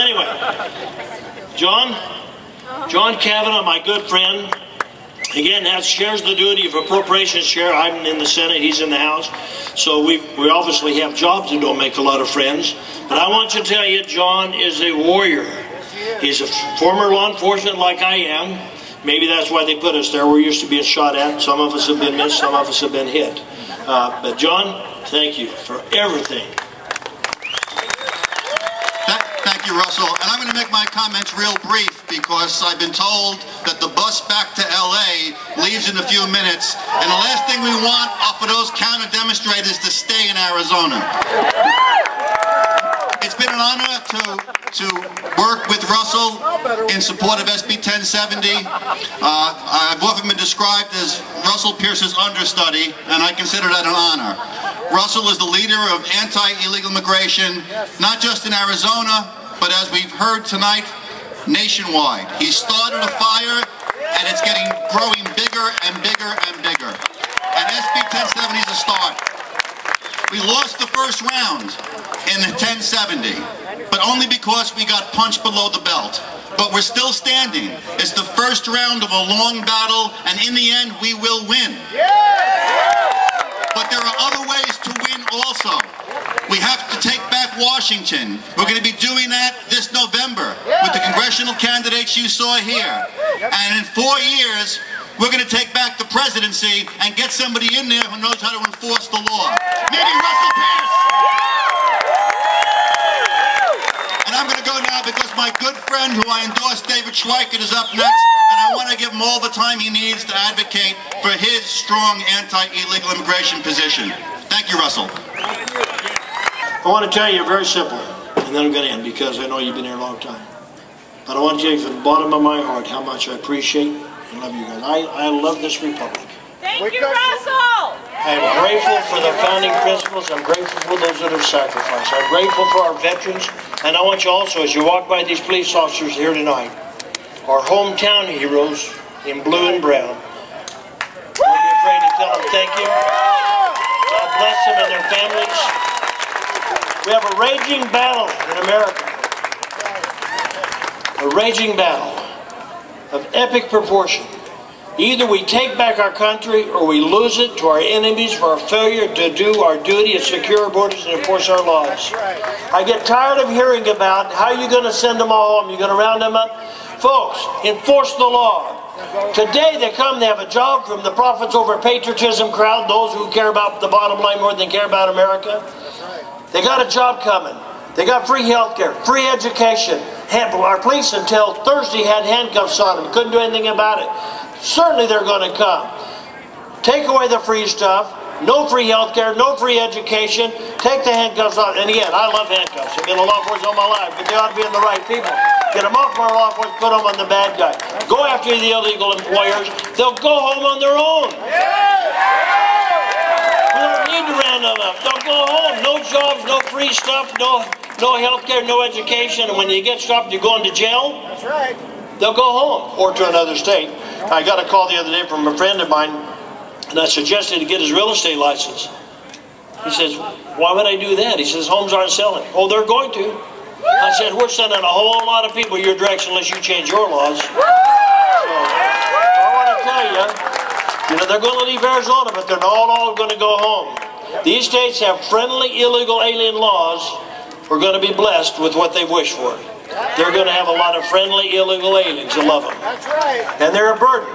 anyway, John Kavanaugh, my good friend, again, shares the duty of appropriations chair. I'm in the Senate, he's in the House. So we obviously have jobs and don't make a lot of friends. But I want to tell you, John is a warrior. He's a former law enforcement like I am. Maybe that's why they put us there. We're used to being shot at. Some of us have been missed, some of us have been hit. But John, thank you for everything. Thank you, Russell. And I'm going to make my comments real brief because I've been told that the bus back to LA leaves in a few minutes. And the last thing we want are for those counter-demonstrators to stay in Arizona. It's been an honor to work with Russell in support of SB 1070. I've often been described as Russell Pearce's understudy, and I consider that an honor. Russell is the leader of anti-illegal immigration, not just in Arizona, but as we've heard tonight, nationwide. He started a fire, and it's growing bigger and bigger and bigger. And SB 1070 is a start. We lost the first round in the 1070, but only because we got punched below the belt. But we're still standing. It's the first round of a long battle, and in the end, we will win. But there are other ways to win also. We have to take back Washington. We're going to be doing that this November with the congressional candidates you saw here. And in 4 years, we're going to take back the presidency and get somebody in there who knows how to enforce the law. Maybe Russell Pearce. And I'm going to go now because my good friend who I endorse, David Schweikert, is up next. And I want to give him all the time he needs to advocate for his strong anti-illegal immigration position. Thank you, Russell. I want to tell you very simple, and then I'm going to end because I know you've been here a long time. But I want to tell you from the bottom of my heart how much I appreciate and love you guys. I love this republic. Thank you, Russell! I'm grateful for the founding principles. I'm grateful for those that have sacrificed. I'm grateful for our veterans. And I want you also, as you walk by these police officers here tonight, our hometown heroes in blue and brown, don't be afraid to tell them thank you. God bless them and their families. We have a raging battle in America. A raging battle of epic proportion. Either we take back our country or we lose it to our enemies for our failure to do our duty and secure our borders and enforce our laws. I get tired of hearing about how you're going to send them all home. You're going to round them up. Folks, enforce the law. Today they come, they have a job from the profits over patriotism crowd, those who care about the bottom line more than care about America. They got a job coming. They got free health care, free education. Our police until Thursday had handcuffs on them. Couldn't do anything about it. Certainly they're going to come. Take away the free stuff. No free health care, no free education. Take the handcuffs off. And again, I love handcuffs. I've been a law enforcement all my life, but they ought to be in the right people. Get them off from our law enforcement, put them on the bad guy. Go after the illegal employers. They'll go home on their own. We don't need to round them up. They'll go home. No jobs, no free stuff, no health care, no education. And when you get stopped, you're going to jail. That's right. They'll go home or to another state. I got a call the other day from a friend of mine, and I suggested to get his real estate license. He says, why would I do that? He says, homes aren't selling. Oh, they're going to. I said, we're sending a whole lot of people your direction unless you change your laws. So, I want to tell you, they're going to leave Arizona, but they're not all going to go home. These states have friendly illegal alien laws. We're going to be blessed with what they wish for. They're going to have a lot of friendly illegal aliens that love them. That's right. And they're a burden.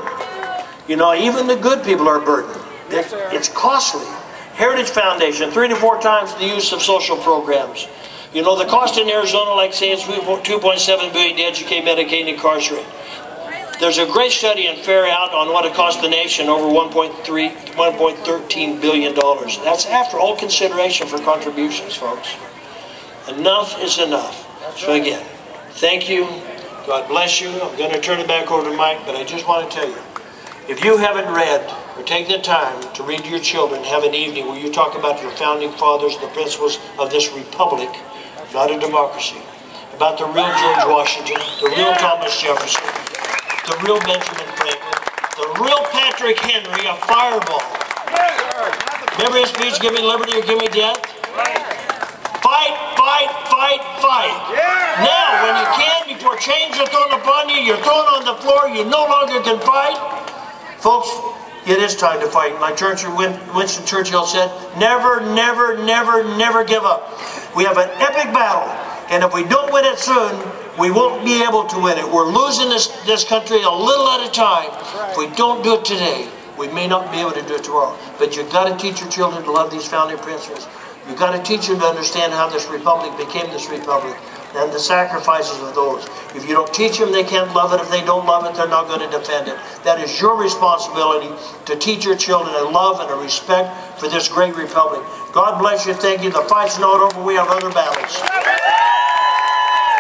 Even the good people are a burden. It's costly. Heritage Foundation, 3 to 4 times the use of social programs. The cost in Arizona, like say, is $2.7 billion to educate, medicate, and incarcerate. There's a great study in Fair Out on what it cost the nation, over $1.13 billion. That's after all consideration for contributions, folks. Enough is enough. So again, thank you. God bless you. I'm going to turn it back over to Mike, but I just want to tell you, if you haven't read or take the time to read to your children, have an evening where you talk about your founding fathers, the principles of this republic, not a democracy, about the real George Washington, the real Thomas Jefferson, the real Benjamin Franklin, the real Patrick Henry, a fireball. Remember his speech, give me liberty or give me death? Fight, fight, fight, fight. Now, when you chains are thrown upon you, you're thrown on the floor, you no longer can fight. Folks, it is time to fight. Like Winston Churchill said, never, never, never, never give up. We have an epic battle, and if we don't win it soon, we won't be able to win it. We're losing this country a little at a time. If we don't do it today, we may not be able to do it tomorrow. But you've got to teach your children to love these founding principles. You've got to teach them to understand how this republic became this republic and the sacrifices of those. If you don't teach them, they can't love it. If they don't love it, they're not going to defend it. That is your responsibility to teach your children a love and a respect for this great republic. God bless you. Thank you. The fight's not over. We have other battles.